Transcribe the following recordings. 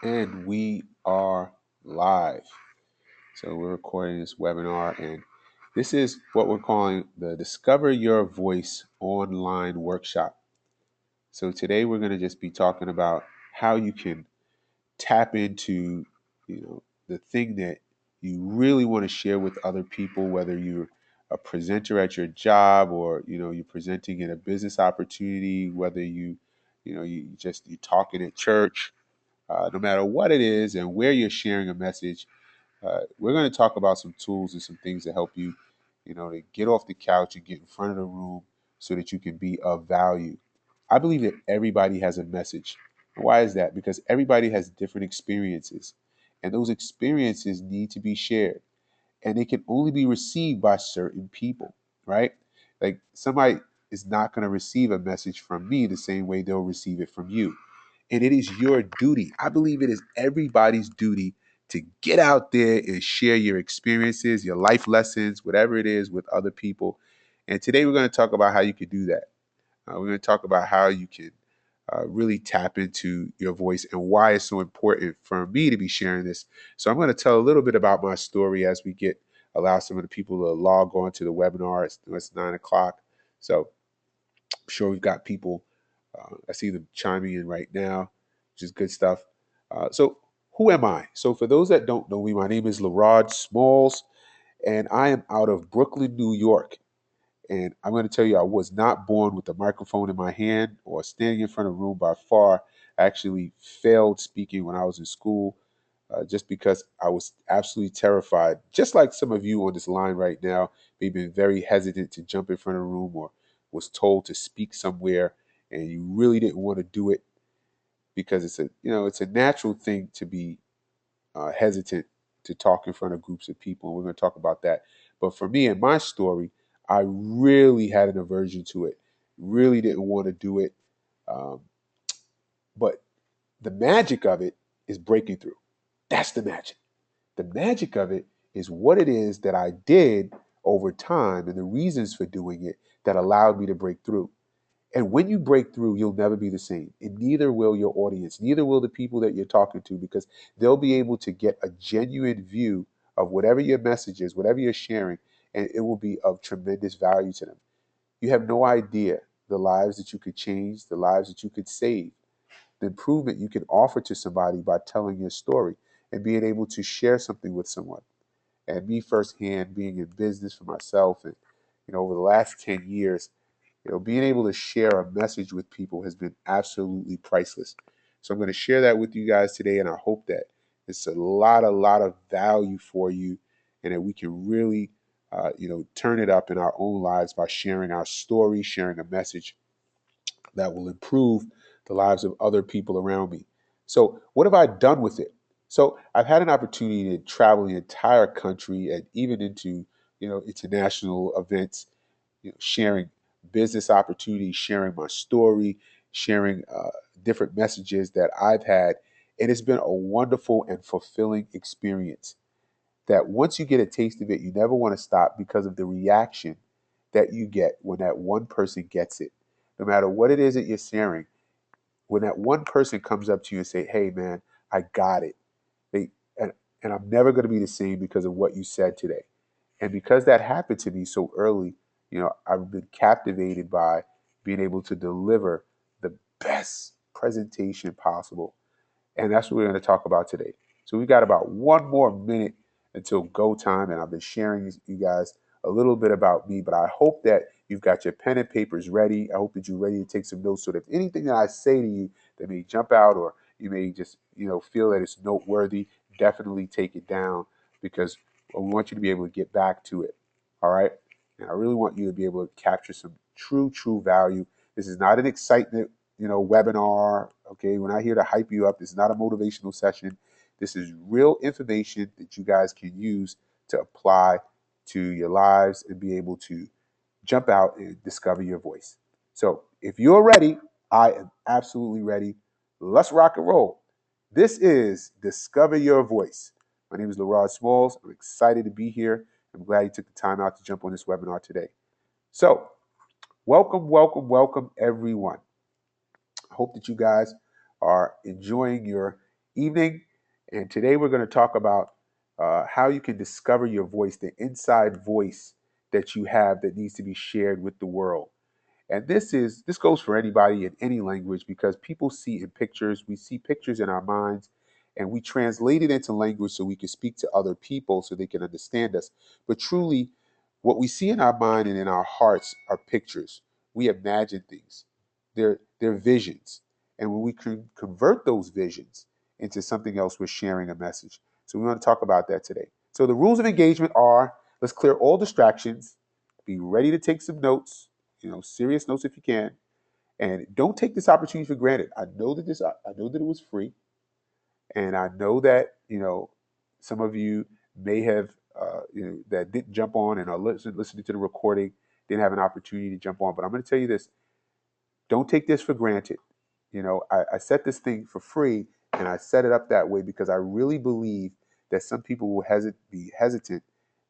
And we are live. So we're recording this webinar, and this is what we're calling the Discover Your Voice online workshop. So today we're going to just be talking about how you can tap into, the thing that you really want to share with other people, whether you're a presenter at your job or, you're presenting in a business opportunity, whether you're talking at church, no matter what it is and where you're sharing a message. We're going to talk about some tools and some things to help you, to get off the couch and get in front of the room so that you can be of value. I believe that everybody has a message. And why is that? Because everybody has different experiences, and those experiences need to be shared, and they can only be received by certain people, right? Like somebody is not going to receive a message from me the same way they'll receive it from you. And it is your duty. I believe it is everybody's duty to get out there and share your experiences, your life lessons, whatever it is with other people. And today we're going to talk about how you can do that. We're going to talk about how you can really tap into your voice and why it's so important for me to be sharing this. So I'm going to tell a little bit about my story as we allow some of the people to log on to the webinar. It's 9 o'clock. So I'm sure we've got people. I see them chiming in right now, which is good stuff. So who am I? So for those that don't know me, my name is Lerrod Smalls, and I am out of Brooklyn, New York. And I'm going to tell you, I was not born with a microphone in my hand or standing in front of a room by far. I actually failed speaking when I was in school just because I was absolutely terrified. Just like some of you on this line right now, may have been very hesitant to jump in front of a room or was told to speak somewhere and you really didn't want to do it because it's a natural thing to be hesitant to talk in front of groups of people. And we're going to talk about that. But for me and my story, I really had an aversion to it. Really didn't want to do it. Um, but the magic of it is breaking through. That's the magic. The magic of it is what it is that I did over time and the reasons for doing it that allowed me to break through. And when you break through, you'll never be the same. And neither will your audience, neither will the people that you're talking to, because they'll be able to get a genuine view of whatever your message is, whatever you're sharing, and it will be of tremendous value to them. You have no idea the lives that you could change, the lives that you could save, the improvement you can offer to somebody by telling your story and being able to share something with someone. And me firsthand, being in business for myself, and over the last 10 years, being able to share a message with people has been absolutely priceless. So I'm going to share that with you guys today, and I hope that it's a lot of value for you, and that we can really, turn it up in our own lives by sharing our story, sharing a message that will improve the lives of other people around me. So, what have I done with it? So, I've had an opportunity to travel the entire country and even into, international events, sharing business opportunities, sharing my story, sharing different messages that I've had. And it's been a wonderful and fulfilling experience that once you get a taste of it, you never want to stop because of the reaction that you get when that one person gets it. No matter what it is that you're sharing, when that one person comes up to you and say, "Hey, man, I got it," they, and, and I'm never going to be the same because of what you said today. And because that happened to me so early, I've been captivated by being able to deliver the best presentation possible. And that's what we're going to talk about today. So we've got about one more minute until go time. And I've been sharing you guys a little bit about me, but I hope that you've got your pen and papers ready. I hope that you're ready to take some notes so that if anything that I say to you that may jump out or you may just, feel that it's noteworthy, definitely take it down because we want you to be able to get back to it. All right. And I really want you to be able to capture some true value. This is not an excitement webinar. Okay, we're not here to hype you up. This is not a motivational session. This is real information that you guys can use to apply to your lives and be able to jump out and discover your voice. So if you're ready, I am absolutely ready. Let's rock and roll. This is Discover Your Voice. My name is Lerrod Smalls. I'm excited to be here. I'm glad you took the time out to jump on this webinar today. So, welcome, everyone. I hope that you guys are enjoying your evening. And today we're going to talk about how you can discover your voice, the inside voice that you have that needs to be shared with the world. And this goes for anybody in any language because people see in pictures, we see pictures in our minds, and we translate it into language so we can speak to other people so they can understand us. But truly, what we see in our mind and in our hearts are pictures. We imagine things. They're visions. And when we can convert those visions into something else, we're sharing a message. So we want to talk about that today. So the rules of engagement are: let's clear all distractions, be ready to take some notes, serious notes if you can, and don't take this opportunity for granted. I know that it was free, and I know that some of you may have that didn't jump on and are listening to the recording, didn't have an opportunity to jump on. But I'm going to tell you this: don't take this for granted. I set this thing for free, and I set it up that way because I really believe that some people will be hesitant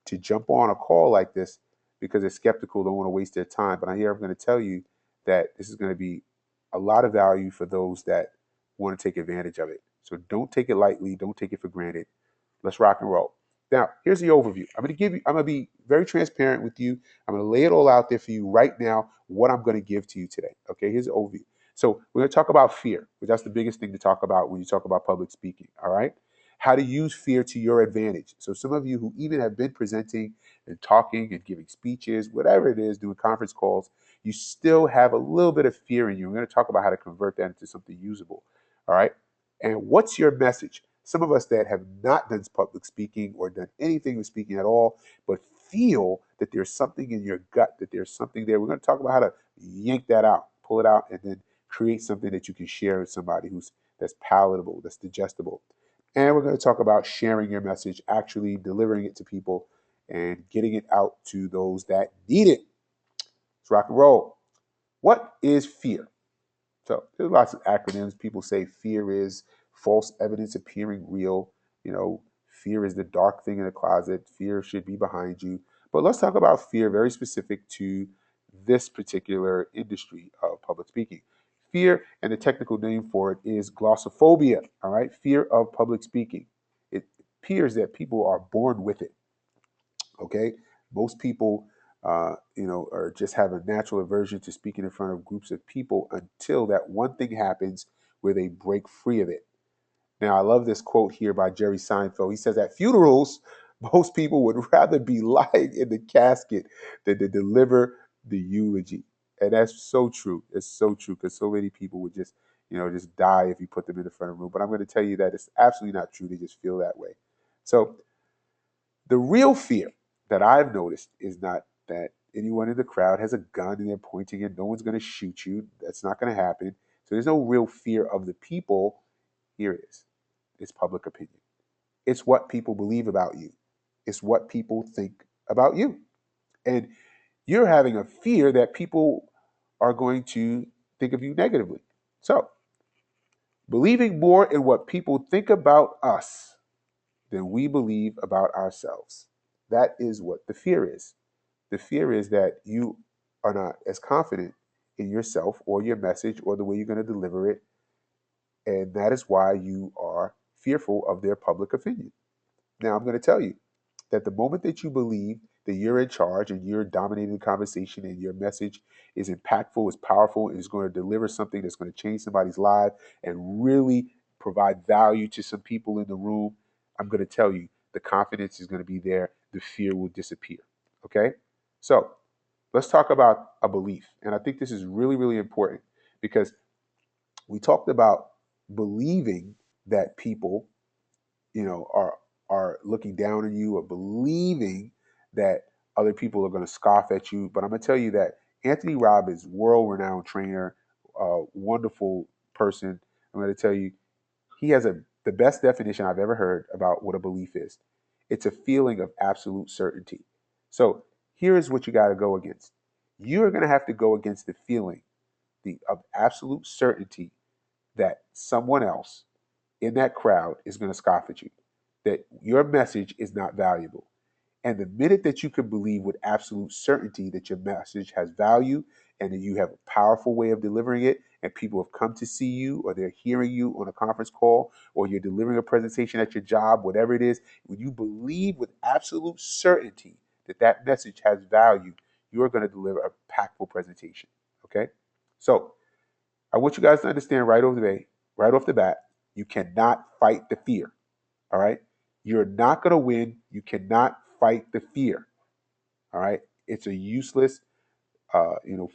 to jump on a call like this because they're skeptical, don't want to waste their time. But I'm going to tell you that this is going to be a lot of value for those that want to take advantage of it. So don't take it lightly. Don't take it for granted. Let's rock and roll. Now, here's the overview. I'm going to be very transparent with you. I'm going to lay it all out there for you right now, what I'm going to give to you today. Okay, here's the overview. So we're going to talk about fear, because that's the biggest thing to talk about when you talk about public speaking. All right. How to use fear to your advantage. So some of you who even have been presenting and talking and giving speeches, whatever it is, doing conference calls, you still have a little bit of fear in you. We're going to talk about how to convert that into something usable. All right. And what's your message? Some of us that have not done public speaking or done anything with speaking at all, but feel that there's something in your gut, that there's something there. We're going to talk about how to yank that out, pull it out, and then create something that you can share with somebody that's palatable, that's digestible. And we're going to talk about sharing your message, actually delivering it to people and getting it out to those that need it. Let's rock and roll. What is fear? So there's lots of acronyms. People say fear is false evidence appearing real. Fear is the dark thing in the closet. Fear should be behind you. But let's talk about fear very specific to this particular industry of public speaking. Fear, and the technical name for it is glossophobia. All right, fear of public speaking. It appears that people are born with it. Okay, most people, or just have a natural aversion to speaking in front of groups of people until that one thing happens where they break free of it. Now, I love this quote here by Jerry Seinfeld. He says, at funerals, most people would rather be lying in the casket than to deliver the eulogy. And that's so true. It's so true because so many people would just die if you put them in the front of the room. But I'm going to tell you that it's absolutely not true. They just feel that way. So the real fear that I've noticed is not that anyone in the crowd has a gun and they're pointing it. No one's going to shoot you. That's not going to happen. So there's no real fear of the people. Here it is. It's public opinion. It's what people believe about you. It's what people think about you. And you're having a fear that people are going to think of you negatively. So, believing more in what people think about us than we believe about ourselves. That is what the fear is. The fear is that you are not as confident in yourself or your message or the way you're going to deliver it. And that is why you are fearful of their public opinion. Now, I'm going to tell you that the moment that you believe that you're in charge and you're dominating the conversation and your message is impactful, is powerful, and is going to deliver something that's going to change somebody's life and really provide value to some people in the room, I'm going to tell you the confidence is going to be there. The fear will disappear. Okay? So let's talk about a belief. And I think this is really, really important because we talked about believing that people are looking down on you or believing that other people are going to scoff at you. But I'm going to tell you that Anthony Robbins, world-renowned trainer, wonderful person, I'm going to tell you he has the best definition I've ever heard about what a belief is. It's a feeling of absolute certainty. So here is what you got to go against. You're going to have to go against the feeling of absolute certainty that someone else in that crowd is going to scoff at you, that your message is not valuable. And the minute that you can believe with absolute certainty that your message has value and that you have a powerful way of delivering it, and people have come to see you, or they're hearing you on a conference call, or you're delivering a presentation at your job, whatever it is, when you believe with absolute certainty that that message has value, you're going to deliver a impactful presentation. Okay? So I want you guys to understand right off the bat, you cannot fight the fear. All right? You're not going to win. You cannot fight the fear. All right? It's a useless,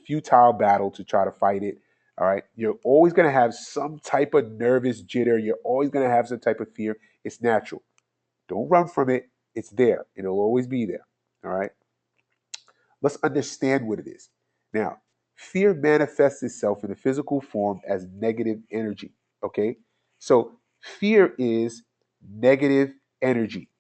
futile battle to try to fight it. All right? You're always going to have some type of nervous jitter. You're always going to have some type of fear. It's natural. Don't run from it. It's there. It'll always be there. All right? Let's understand what it is. Now, fear manifests itself in a physical form as negative energy. Okay? So, fear is negative energy.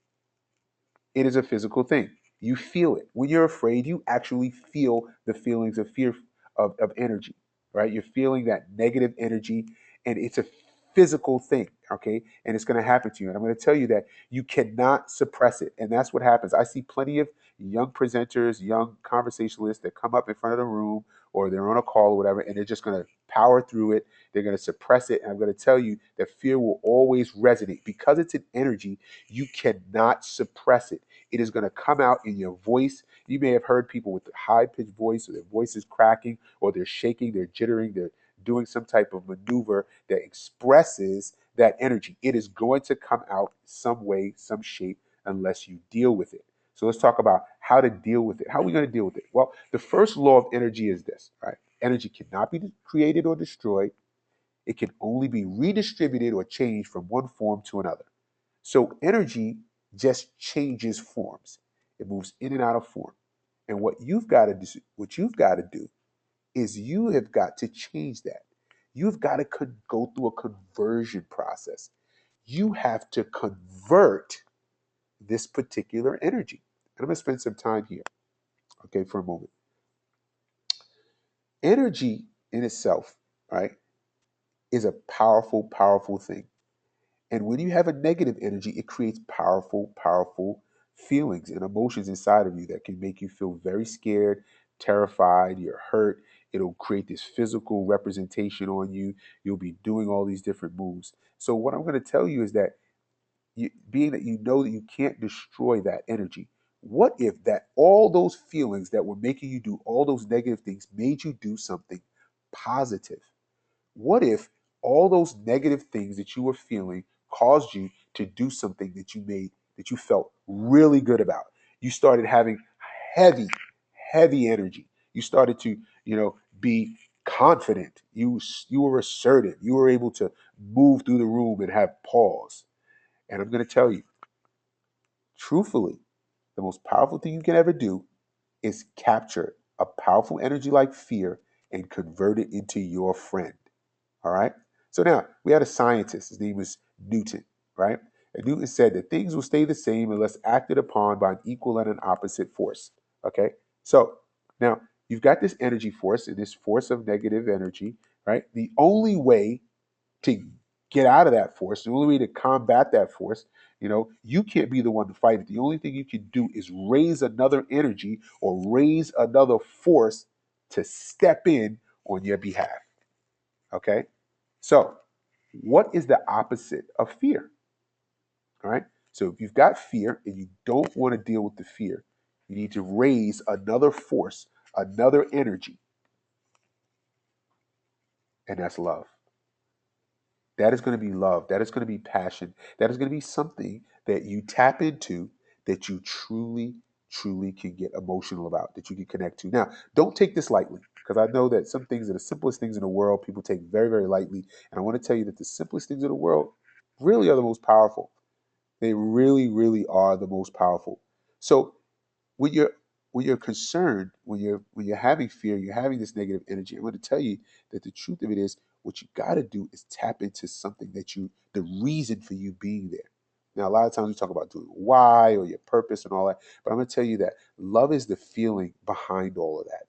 It is a physical thing. You feel it. When you're afraid, you actually feel the feelings of fear, of energy, right? You're feeling that negative energy, and it's a physical thing, okay? And it's going to happen to you. And I'm going to tell you that you cannot suppress it. And that's what happens. I see plenty of young presenters, young conversationalists that come up in front of the room, or they're on a call or whatever, and they're just going to power through it. They're going to suppress it. And I'm going to tell you that fear will always resonate because it's an energy. You cannot suppress it. It is going to come out in your voice. You may have heard people with a high-pitched voice, or their voice is cracking, or they're shaking, they're jittering, they're doing some type of maneuver that expresses that energy. It is going to come out some way, some shape, unless you deal with it. So let's talk about how to deal with it. How are we going to deal with it? Well, the first law of energy is this, right? Energy cannot be created or destroyed. It can only be redistributed or changed from one form to another. So energy just changes forms. It moves in and out of form. And what you've got to do is you have got to change that. You've got to go through a conversion process. You have to convert this particular energy. And I'm going to spend some time here, okay, for a moment. Energy in itself, right, is a powerful, powerful thing. And when you have a negative energy, it creates powerful, powerful feelings and emotions inside of you that can make you feel very scared, terrified, you're hurt. It'll create this physical representation on you. You'll be doing all these different moves. So, what I'm going to tell you is that being that you know that you can't destroy that energy, what if that all those feelings that were making you do all those negative things made you do something positive? What if all those negative things that you were feeling caused you to do something that you felt really good about? You started having heavy, heavy energy. You started to, be confident. You were assertive. You were able to move through the room and have pause. And I'm going to tell you, truthfully, the most powerful thing you can ever do is capture a powerful energy like fear and convert it into your friend. All right. So now we had a scientist. His name was Newton, right? And Newton said that things will stay the same unless acted upon by an equal and an opposite force. Okay. So now you've got this energy force and this force of negative energy, right? The only way to get out of that force, the only way to combat that force, you can't be the one to fight it. The only thing you can do is raise another energy or raise another force to step in on your behalf. Okay. So, what is the opposite of fear? All right. So, if you've got fear and you don't want to deal with the fear, you need to raise another force, another energy, and that's love. That is going to be love. That is going to be passion. That is going to be something that you tap into that you truly, truly can get emotional about, that you can connect to. Now, don't take this lightly because I know that some things are the simplest things in the world people take very, very lightly. And I want to tell you that the simplest things in the world really are the most powerful. They really, really are the most powerful. So when you're concerned, when you're having fear, you're having this negative energy, I'm going to tell you that the truth of it is what you got to do is tap into something the reason for you being there. Now, a lot of times we talk about doing why or your purpose and all that, but I'm going to tell you that love is the feeling behind all of that.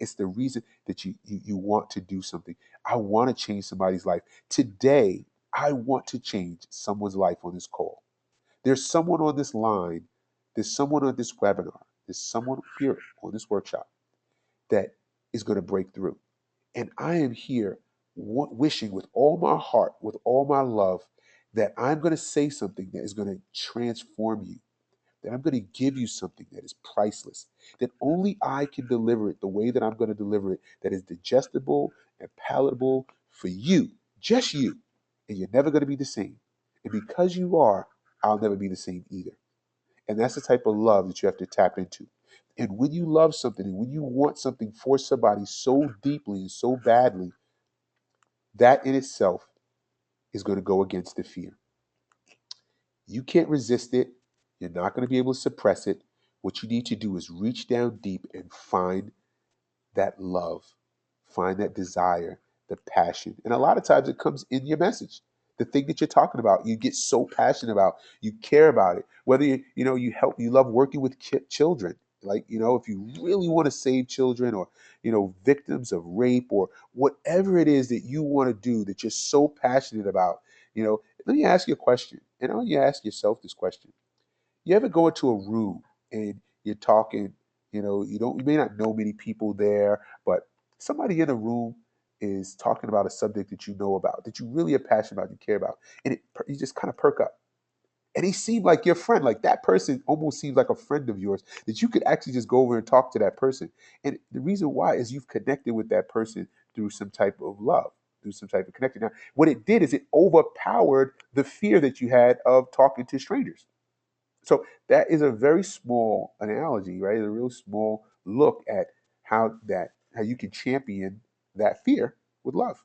It's the reason that you want to do something. I want to change somebody's life. Today, I want to change someone's life on this call. There's someone on this line There's someone on this webinar, there's someone here on this workshop that is going to break through. And I am here wishing with all my heart, with all my love, that I'm going to say something that is going to transform you, that I'm going to give you something that is priceless, that only I can deliver it the way that I'm going to deliver it, that is digestible and palatable for you, just you. And you're never going to be the same. And because you are, I'll never be the same either. And that's the type of love that you have to tap into. And when you love something and when you want something for somebody so deeply and so badly, that in itself is going to go against the fear. You can't resist it. You're not going to be able to suppress it. What you need to do is reach down deep and find that love, find that desire, the passion. And a lot of times it comes in your message. The thing that you're talking about, you get so passionate about, you care about it. Whether you help, you love working with children. Like, if you really want to save children or, victims of rape or whatever it is that you want to do that you're so passionate about, let me ask you a question. And I want you to ask yourself this question. You ever go into a room and you're talking, you may not know many people there, but somebody in a room is talking about a subject that you know about, that you really are passionate about, you care about, and you just kind of perk up. And he seemed like your friend, like that person almost seems like a friend of yours that you could actually just go over and talk to that person. And the reason why is you've connected with that person through some type of love, through some type of connection. Now, what it did is it overpowered the fear that you had of talking to strangers. So that is a very small analogy, right? A real small look at how you can champion that fear with love.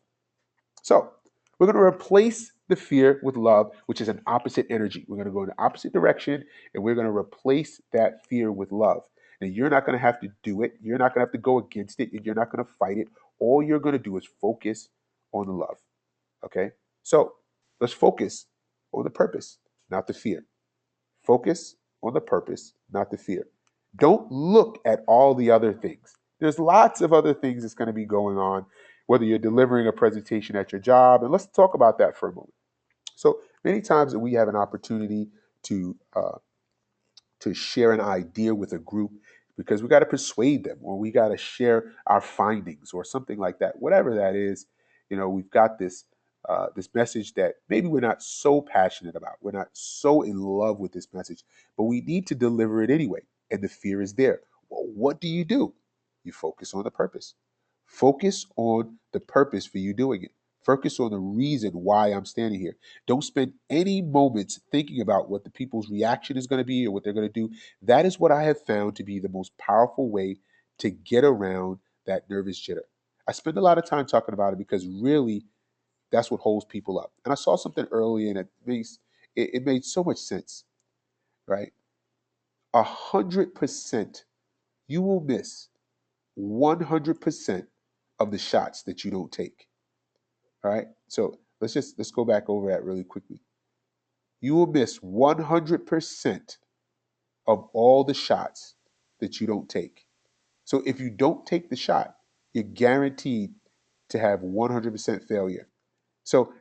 So we're going to replace the fear with love, which is an opposite energy. We're going to go in the opposite direction, and we're going to replace that fear with love. And you're not going to have to do it. You're not going to have to go against it, and you're not going to fight it. All you're going to do is focus on the love. Okay? So let's focus on the purpose, not the fear. Focus on the purpose, not the fear. Don't look at all the other things. There's lots of other things that's going to be going on, whether you're delivering a presentation at your job. And let's talk about that for a moment. So many times that we have an opportunity to share an idea with a group because we got to persuade them or we got to share our findings or something like that. Whatever that is, we've got this message that maybe we're not so passionate about. We're not so in love with this message, but we need to deliver it anyway. And the fear is there. Well, what do? You focus on the purpose. Focus on the purpose for you doing it. Focus on the reason why I'm standing here. Don't spend any moments thinking about what the people's reaction is going to be or what they're going to do. That is what I have found to be the most powerful way to get around that nervous jitter. I spend a lot of time talking about it because really that's what holds people up. And I saw something early and it made so much sense, right? 100%, you will miss 100% of the shots that you don't take. All right. So let's go back over that really quickly. You will miss 100% of all the shots that you don't take. So if you don't take the shot, you're guaranteed to have 100% failure. So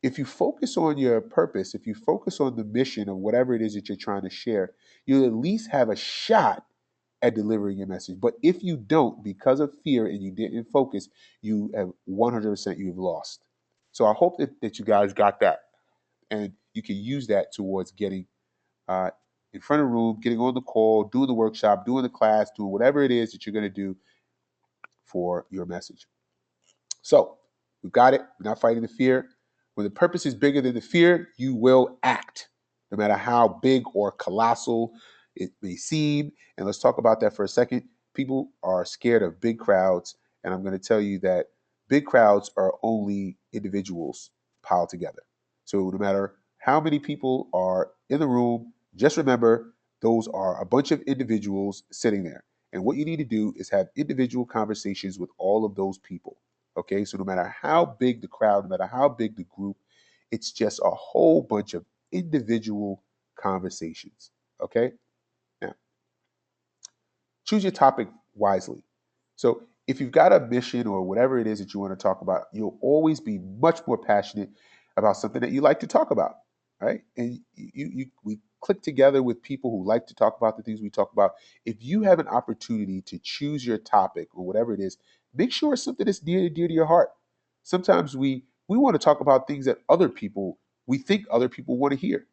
if you focus on your purpose, if you focus on the mission of whatever it is that you're trying to share, you'll at least have a shot at delivering your message. But if you don't, because of fear and you didn't focus, you have 100% you've lost. So I hope that you guys got that and you can use that towards getting uh, in front of the room, getting on the call, doing the workshop, doing the class, doing whatever it is that you're going to do for your message. So we've got it. We're not fighting the fear. When the purpose is bigger than the fear, you will act, no matter how big or colossal it may seem. And let's talk about that for a second. People are scared of big crowds. And I'm going to tell you that big crowds are only individuals piled together. So no matter how many people are in the room, just remember those are a bunch of individuals sitting there. And what you need to do is have individual conversations with all of those people. Okay, so no matter how big the crowd, no matter how big the group, it's just a whole bunch of individual conversations. Okay, now choose your topic wisely. So if you've got a mission or whatever it is that you want to talk about, you'll always be much more passionate about something that you like to talk about, right? And we click together with people who like to talk about the things we talk about. If you have an opportunity to choose your topic or whatever it is, make sure it's something that's near and dear to your heart. Sometimes we want to talk about things that we think other people want to hear.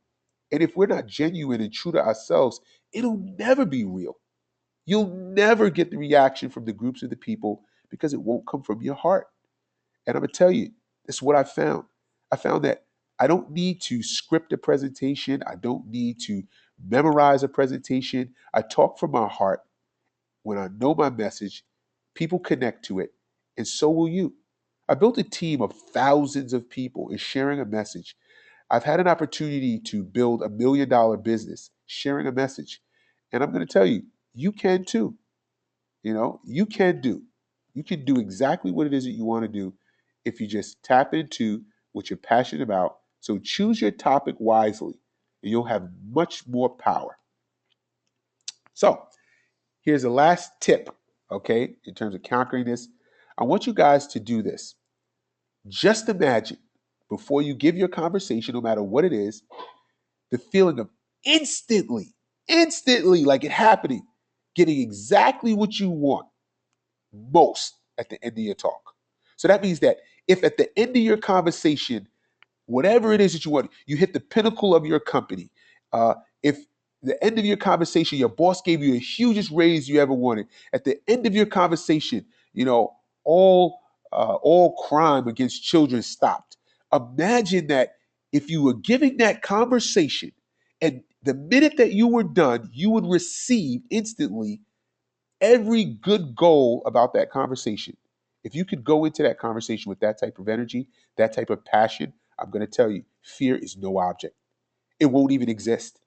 And if we're not genuine and true to ourselves, it'll never be real. You'll never get the reaction from the groups of the people because it won't come from your heart. And I'm going to tell you, this is what I found. I found that I don't need to script a presentation. I don't need to memorize a presentation. I talk from my heart. When I know my message, people connect to it, and so will you. I built a team of thousands of people in sharing a message. I've had an opportunity to build $1 million business sharing a message. And I'm going to tell you, you can too. You know, you can do exactly what it is that you want to do if you just tap into what you're passionate about. So choose your topic wisely, and you'll have much more power. So here's the last tip, okay, in terms of conquering this. I want you guys to do this. Just imagine before you give your conversation, no matter what it is, the feeling of instantly, like it happening, getting exactly what you want most at the end of your talk. So that means that if at the end of your conversation, whatever it is that you want, you hit the pinnacle of your company. If the end of your conversation, your boss gave you the hugest raise you ever wanted. At the end of your conversation, you know all crime against children stopped. Imagine that if you were giving that conversation, and the minute that you were done, you would receive instantly every good goal about that conversation. If you could go into that conversation with that type of energy, that type of passion, I'm going to tell you, fear is no object. It won't even exist.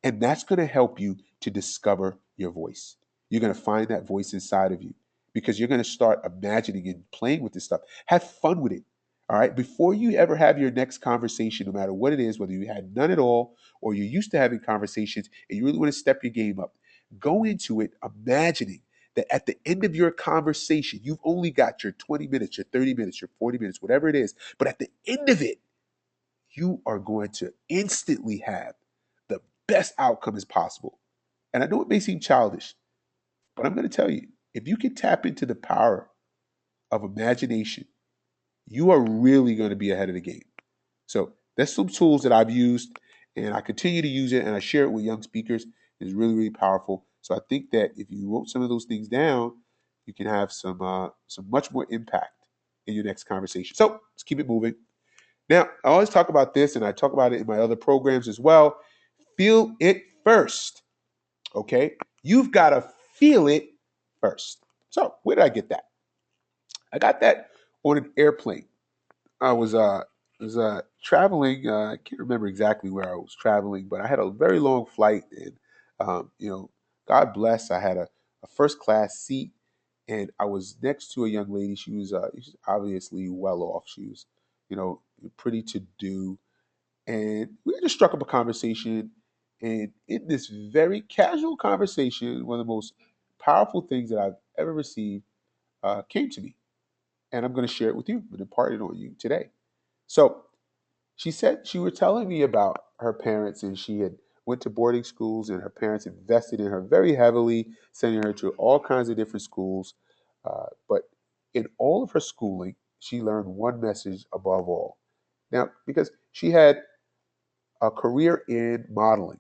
And that's going to help you to discover your voice. You're going to find that voice inside of you because you're going to start imagining and playing with this stuff. Have fun with it. All right. Before you ever have your next conversation, no matter what it is, whether you had none at all or you're used to having conversations and you really want to step your game up, go into it imagining that at the end of your conversation, you've only got your 20 minutes, your 30 minutes, your 40 minutes, whatever it is. But at the end of it, you are going to instantly have the best outcome as possible. And I know it may seem childish, but I'm going to tell you, if you can tap into the power of imagination, you are really going to be ahead of the game. So that's some tools that I've used and I continue to use it and I share it with young speakers. It's really, really powerful. So I think that if you wrote some of those things down, you can have some much more impact in your next conversation. So let's keep it moving. Now, I always talk about this and I talk about it in my other programs as well. Feel it first. Okay? You've got to feel it first. So, where did I get that? I got that on an airplane. I was traveling. I can't remember exactly where I was traveling, but I had a very long flight, and God bless. I had a first class seat, and I was next to a young lady. She was obviously well off. She was, you know, pretty to do, and we just struck up a conversation. And in this very casual conversation, one of the most powerful things that I've ever received came to me, and I'm going to share it with you and impart it on you today. So she said she was telling me about her parents, and she had went to boarding schools, and her parents invested in her very heavily, sending her to all kinds of different schools. But in all of her schooling, she learned one message above all. Now, because she had a career in modeling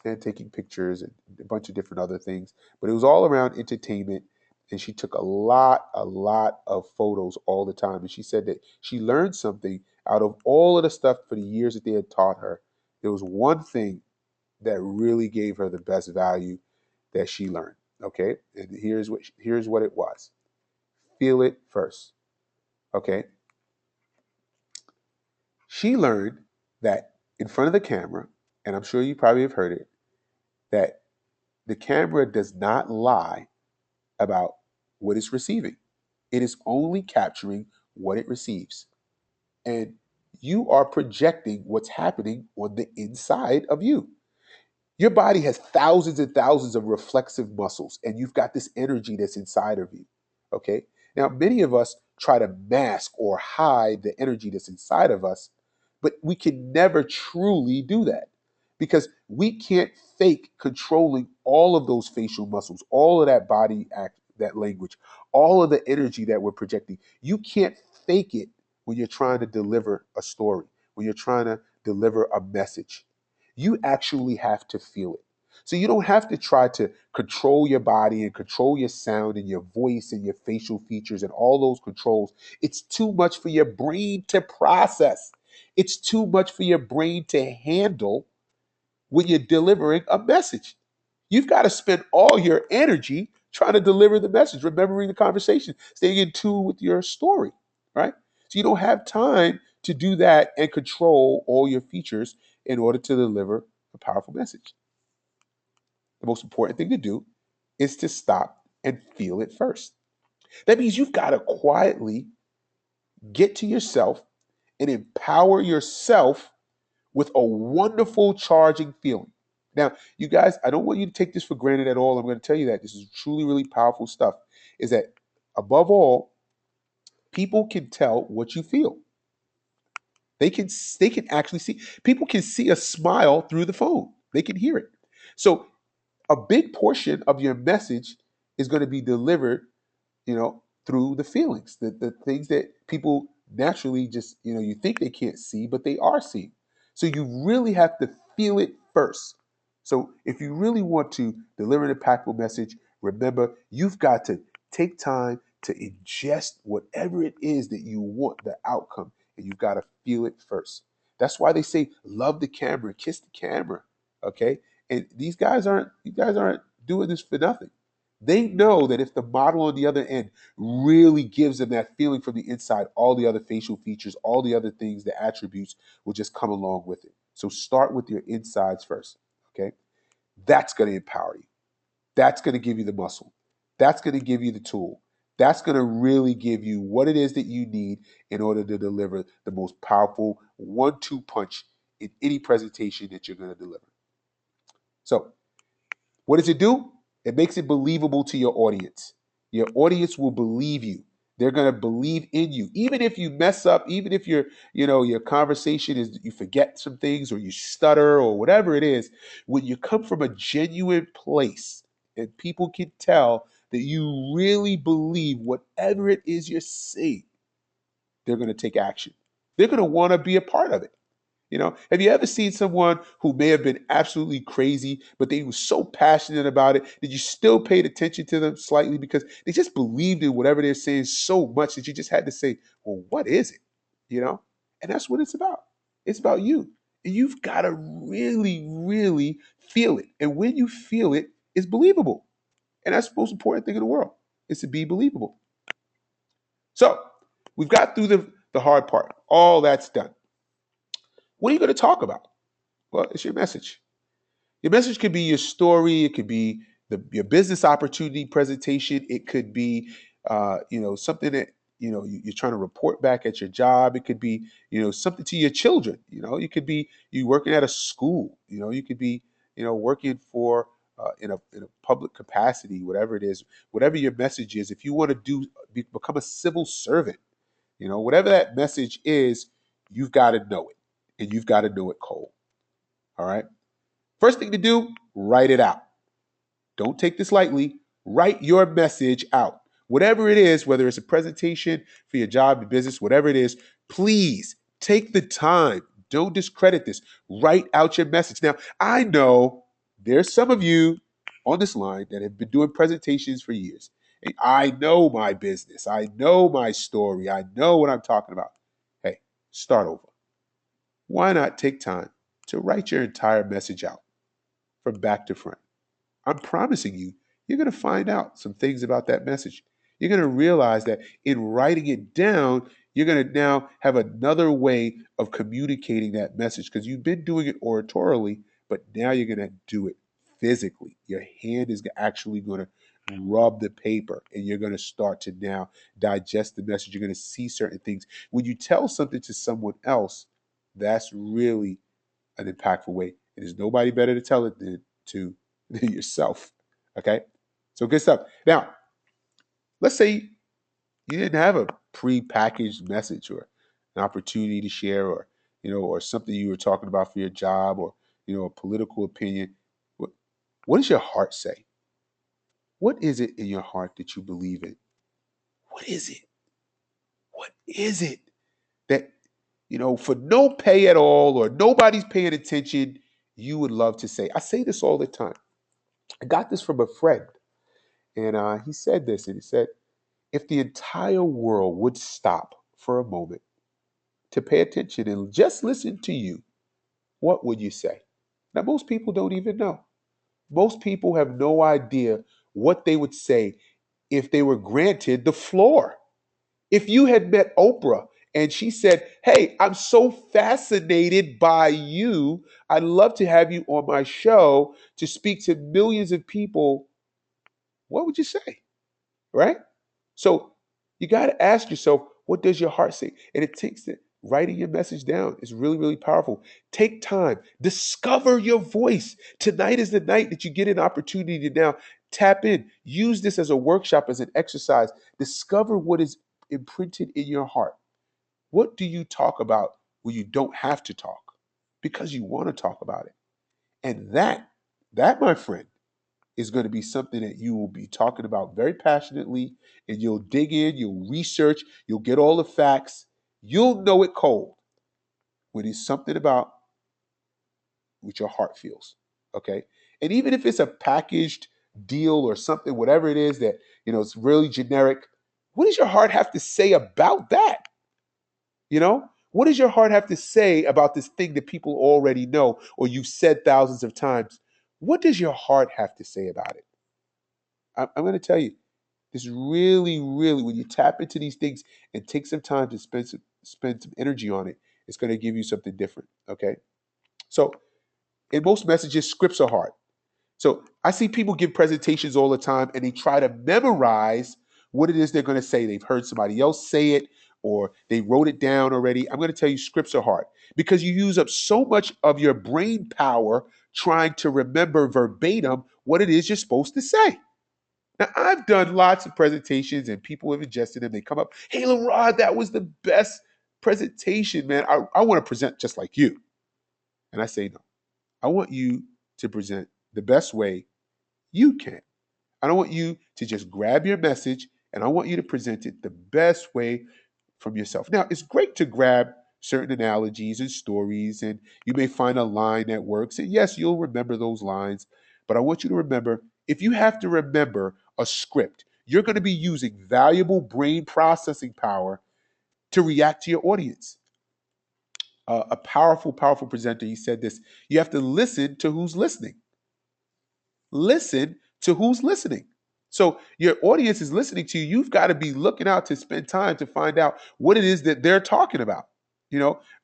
and taking pictures and a bunch of different other things, but it was all around entertainment. And she took a lot of photos all the time. And she said that she learned something out of all of the stuff for the years that they had taught her. There was one thing that really gave her the best value that she learned. Okay, and here's what it was. Feel it first. Okay, she learned that in front of the camera, and I'm sure you probably have heard it, that the camera does not lie about what it's receiving. It is only capturing what it receives. And you are projecting what's happening on the inside of you. Your body has thousands and thousands of reflexive muscles, and you've got this energy that's inside of you. Okay? Now, many of us try to mask or hide the energy that's inside of us, but we can never truly do that because we can't fake controlling all of those facial muscles, all of that body act, that language, all of the energy that we're projecting. You can't fake it when you're trying to deliver a story, when you're trying to deliver a message. You actually have to feel it. So you don't have to try to control your body and control your sound and your voice and your facial features and all those controls. It's too much for your brain to process. It's too much for your brain to handle when you're delivering a message. You've got to spend all your energy trying to deliver the message, remembering the conversation, staying in tune with your story, right? So you don't have time to do that and control all your features in order to deliver a powerful message. The most important thing to do is to stop and feel it first. That means you've got to quietly get to yourself and empower yourself with a wonderful charging feeling. Now, you guys, I don't want you to take this for granted at all. I'm going to tell you that this is truly, really powerful stuff. Is that above all, people can tell what you feel. They can actually see. People can see a smile through the phone. They can hear it. So a big portion of your message is going to be delivered, through the feelings, the things that people naturally just, you think they can't see, but they are seeing. So you really have to feel it first. So if you really want to deliver an impactful message, remember, you've got to take time to ingest whatever it is that you want the outcome, and you've got to feel it first. That's why they say love the camera, kiss the camera. Okay. And these guys aren't doing this for nothing. They know that if the model on the other end really gives them that feeling from the inside, all the other facial features, all the other things, the attributes will just come along with it. So start with your insides first. Okay. That's going to empower you. That's going to give you the muscle. That's going to give you the tool. That's going to really give you what it is that you need in order to deliver the most powerful 1-2 punch in any presentation that you're going to deliver. So what does it do? It makes it believable to your audience. Your audience will believe you. They're going to believe in you. Even if you mess up, even if your conversation is, you forget some things or you stutter or whatever it is, when you come from a genuine place and people can tell that you really believe whatever it is you're saying, they're going to take action. They're going to want to be a part of it. Have you ever seen someone who may have been absolutely crazy, but they were so passionate about it that you still paid attention to them slightly because they just believed in whatever they're saying so much that you just had to say, well, what is it? You know? And that's what it's about. It's about you. And you've got to really, really feel it. And when you feel it, it's believable. And that's the most important thing in the world, is to be believable. So we've got through the hard part. All that's done. What are you going to talk about? Well, it's your message. Your message could be your story. It could be your business opportunity presentation. It could be, something that you're trying to report back at your job. It could be, something to your children. You could be you working at a school. You could be, working for in a public capacity, whatever it is, whatever your message is. If you want to become a civil servant, whatever that message is, you've got to know it, and you've got to know it cold. All right. First thing to do, write it out. Don't take this lightly. Write your message out. Whatever it is, whether it's a presentation for your job, your business, whatever it is, please take the time. Don't discredit this. Write out your message. Now, I know there's some of you on this line that have been doing presentations for years. And I know my business. I know my story. I know what I'm talking about. Hey, start over. Why not take time to write your entire message out from back to front? I'm promising you, you're going to find out some things about that message. You're going to realize that in writing it down, you're going to now have another way of communicating that message because you've been doing it oratorily, but now you're going to do it physically. Your hand is actually going to rub the paper and you're going to start to now digest the message. You're going to see certain things. When you tell something to someone else, that's really an impactful way. And there's nobody better to tell it than to yourself. Okay? So good stuff. Now, let's say you didn't have a pre-packaged message or an opportunity to share or something you were talking about for your job or a political opinion. What does your heart say? What is it in your heart that you believe in? What is it? What is it that, for no pay at all or nobody's paying attention, you would love to say? I say this all the time. I got this from a friend, and he said this, and he said, if the entire world would stop for a moment to pay attention and just listen to you, what would you say? Now, most people don't even know. Most people have no idea what they would say if they were granted the floor. If you had met Oprah and she said, hey, I'm so fascinated by you, I'd love to have you on my show to speak to millions of people, what would you say? Right? So you got to ask yourself, what does your heart say? And it takes it. Writing your message down is really, really powerful. Take time, discover your voice. Tonight is the night that you get an opportunity to now tap in. Use this as a workshop, as an exercise. Discover what is imprinted in your heart. What do you talk about when you don't have to talk? Because you want to talk about it. And that, my friend, is going to be something that you will be talking about very passionately, and you'll dig in, you'll research, you'll get all the facts, you'll know it cold when it's something about what your heart feels. Okay. And even if it's a packaged deal or something, whatever it is that, it's really generic, what does your heart have to say about that? What does your heart have to say about this thing that people already know or you've said thousands of times? What does your heart have to say about it? I'm going to tell you, this really, really, when you tap into these things and take some time to spend some energy on it, it's going to give you something different. Okay. So in most messages, scripts are hard. So I see people give presentations all the time and they try to memorize what it is they're going to say. They've heard somebody else say it or they wrote it down already. I'm going to tell you, scripts are hard because you use up so much of your brain power trying to remember verbatim what it is you're supposed to say. Now, I've done lots of presentations and people have ingested them. They come up, hey, Lerrod, that was the best presentation, man. I want to present just like you. And I say, no, I want you to present the best way you can. I don't want you to just grab your message, and I want you to present it the best way from yourself. Now, it's great to grab certain analogies and stories, and you may find a line that works. And yes, you'll remember those lines, but I want you to remember, if you have to remember a script, you're going to be using valuable brain processing power to react to your audience. A powerful, powerful presenter, he said this, you have to listen to who's listening. Listen to who's listening. So your audience is listening to you. You've got to be looking out to spend time to find out what it is that they're talking about.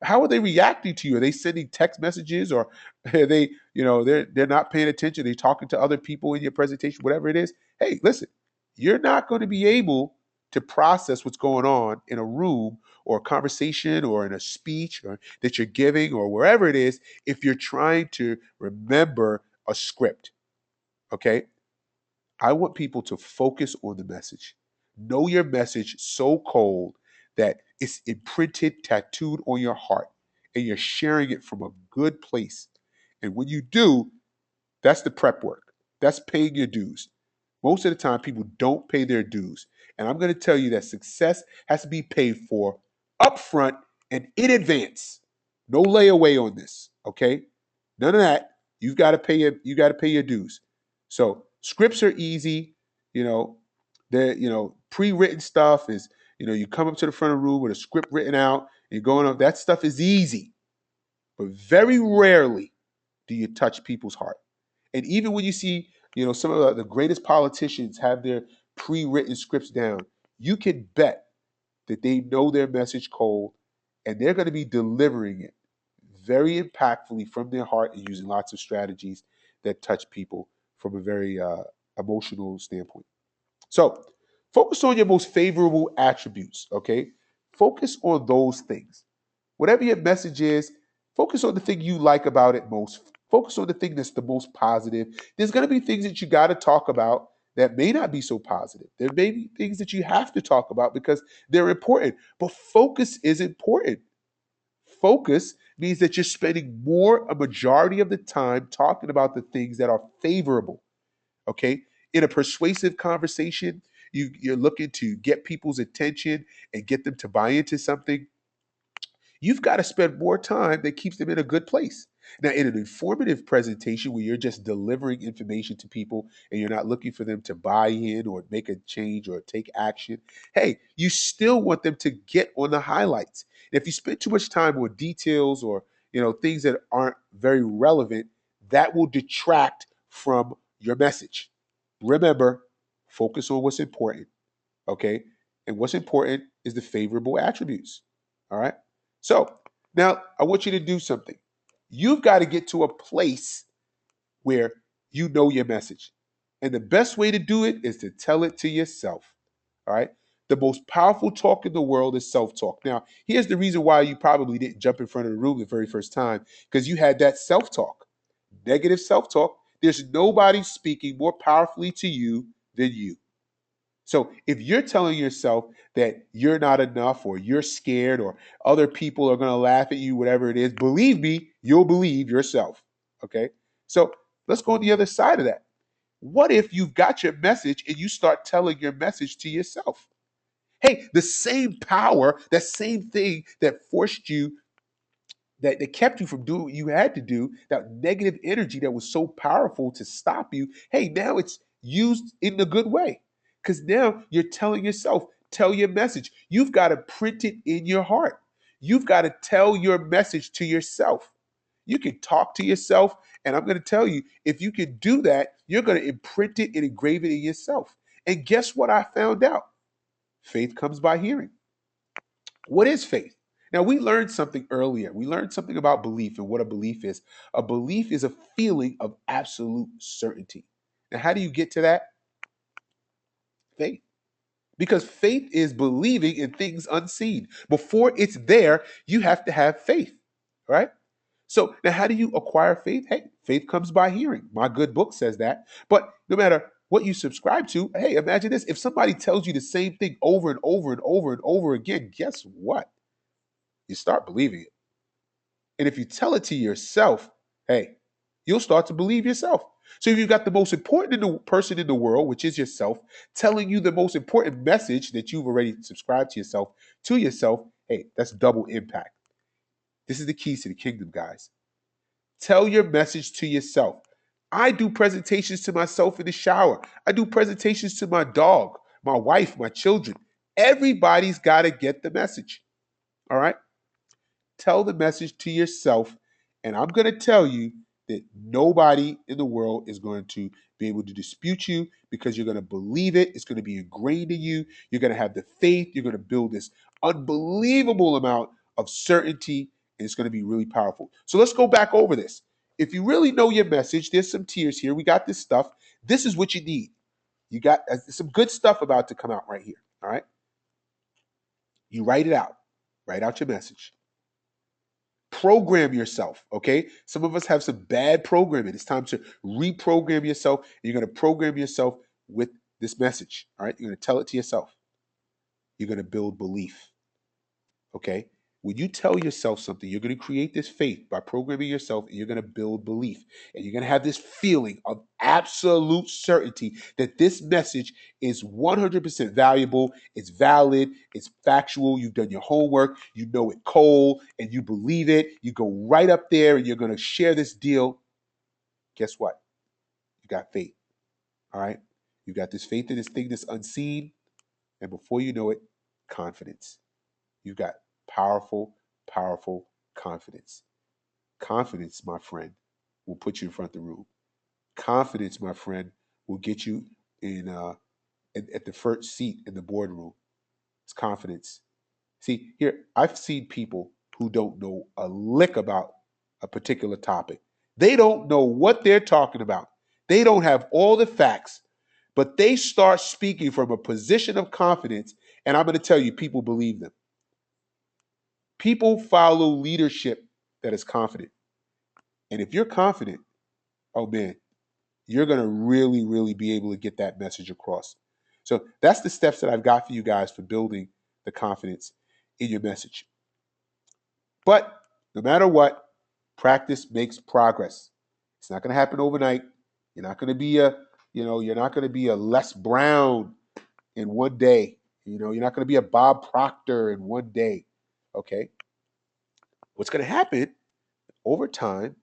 How are they reacting to you? Are they sending text messages, or are they, they're not paying attention? They're talking to other people in your presentation, whatever it is. Hey, listen, you're not going to be able to process what's going on in a room or a conversation or in a speech or that you're giving or wherever it is if you're trying to remember a script. Okay. I want people to focus on the message. Know your message so cold that it's imprinted, tattooed on your heart, and you're sharing it from a good place. And when you do, that's the prep work. That's paying your dues. Most of the time, people don't pay their dues. And I'm going to tell you that success has to be paid for upfront and in advance. No layaway on this. Okay? None of that. You got to pay your dues. So scripts are easy. You know, pre-written stuff is, you come up to the front of the room with a script written out, you're going up. That stuff is easy. But very rarely do you touch people's heart. And even when you see, some of the greatest politicians have their pre-written scripts down, you can bet that they know their message cold and they're going to be delivering it very impactfully from their heart and using lots of strategies that touch people from a very emotional standpoint. So focus on your most favorable attributes, okay? Focus on those things. Whatever your message is, focus on the thing you like about it most. Focus on the thing that's the most positive. There's going to be things that you got to talk about that may not be so positive. There may be things that you have to talk about because they're important, but focus is important. Focus means that you're spending a majority of the time talking about the things that are favorable. Okay. In a persuasive conversation, you're looking to get people's attention and get them to buy into something. You've got to spend more time that keeps them in a good place. Now, in an informative presentation where you're just delivering information to people and you're not looking for them to buy in or make a change or take action, hey, you still want them to get on the highlights. And if you spend too much time on details or things that aren't very relevant, that will detract from your message. Remember, focus on what's important. Okay. And what's important is the favorable attributes. All right. So now I want you to do something. You've got to get to a place where you know your message. And the best way to do it is to tell it to yourself. All right. The most powerful talk in the world is self talk. Now, here's the reason why you probably didn't jump in front of the room the very first time because you had that self talk, negative self talk. There's nobody speaking more powerfully to you than you. So if you're telling yourself that you're not enough or you're scared or other people are going to laugh at you, whatever it is, believe me, you'll believe yourself. Okay. So let's go on the other side of that. What if you've got your message and you start telling your message to yourself? Hey, the same power, that same thing that forced you that kept you from doing what you had to do, that negative energy that was so powerful to stop you, hey, now it's used in a good way. Because now you're telling yourself, tell your message. You've got to print it in your heart. You've got to tell your message to yourself. You can talk to yourself, and I'm going to tell you, if you can do that, you're going to imprint it and engrave it in yourself. And guess what I found out? Faith comes by hearing. What is faith? Now, we learned something earlier. We learned something about belief and what a belief is. A belief is a feeling of absolute certainty. Now, how do you get to that? Faith. Because faith is believing in things unseen. Before it's there, you have to have faith, right? So, now how do you acquire faith? Hey, faith comes by hearing. My good book says that. But no matter what you subscribe to, hey, imagine this. If somebody tells you the same thing over and over and over and over again, guess what? You start believing it. And if you tell it to yourself, hey, you'll start to believe yourself. So if you've got the most important person in the world, which is yourself, telling you the most important message that you've already subscribed to yourself, hey, that's double impact. This is the keys to the kingdom, guys. Tell your message to yourself. I do presentations to myself in the shower. I do presentations to my dog, my wife, my children. Everybody's got to get the message. All right? Tell the message to yourself. And I'm going to tell you that nobody in the world is going to be able to dispute you because you're going to believe it. It's going to be ingrained in you. You're going to have the faith. You're going to build this unbelievable amount of certainty. And it's going to be really powerful. So let's go back over this. If you really know your message, there's some tears here. We got this stuff. This is what you need. You got some good stuff about to come out right here. All right. You write it out. Write out your message. Program yourself, okay? Some of us have some bad programming. It's time to reprogram yourself. And you're going to program yourself with this message, all right? You're going to tell it to yourself. You're going to build belief, okay? When you tell yourself something, you're going to create this faith by programming yourself, and you're going to build belief. And you're going to have this feeling of absolute certainty that this message is 100% valuable, it's valid, it's factual, you've done your homework, you know it cold, and you believe it. You go right up there and you're going to share this deal. Guess what? You got faith, all right? You got this faith in this thing that's unseen, and before you know it, confidence. You've got powerful, powerful confidence. Confidence, my friend, will put you in front of the room. Confidence, my friend, will get you in at the first seat in the boardroom. It's confidence. See, here, I've seen people who don't know a lick about a particular topic. They don't know what they're talking about. They don't have all the facts, but they start speaking from a position of confidence, and I'm going to tell you, people believe them. People follow leadership that is confident. And if you're confident, oh man, you're going to really, really be able to get that message across. So that's the steps that I've got for you guys for building the confidence in your message. But No matter what, practice makes progress. It's not going to happen overnight. You're not going to be you're not going to be a Les Brown in one day. You're not going to be a Bob Proctor in one day. Okay? What's going to happen over time,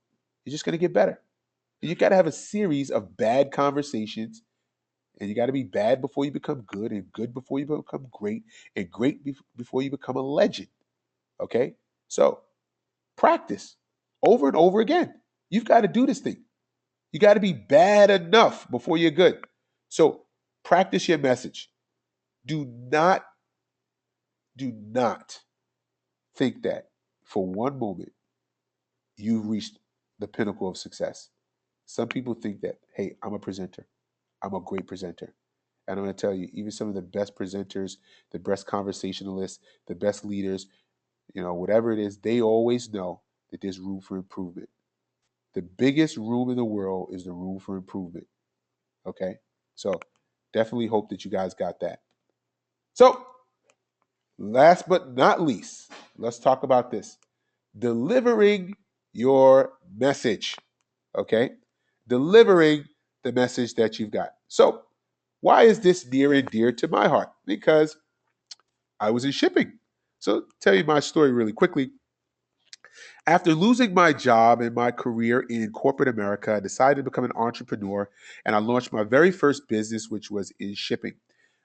you're just going to get better. You got to have a series of bad conversations, and you got to be bad before you become good, and good before you become great, and great before you become a legend. Okay? So, practice over and over again. You've got to do this thing. You got to be bad enough before you're good. So, practice your message. Do not think that for one moment you've reached the pinnacle of success. Some people think that, hey, I'm a presenter. I'm a great presenter. And I'm going to tell you, even some of the best presenters, the best conversationalists, the best leaders, whatever it is, they always know that there's room for improvement. The biggest room in the world is the room for improvement. Okay? So definitely hope that you guys got that. So, last but not least, let's talk about this. Delivering your message. Okay? Delivering the message that you've got. So, why is this near and dear to my heart? Because I was in shipping. So, tell you my story really quickly. After losing my job and my career in corporate America, I decided to become an entrepreneur and I launched my very first business, which was in shipping.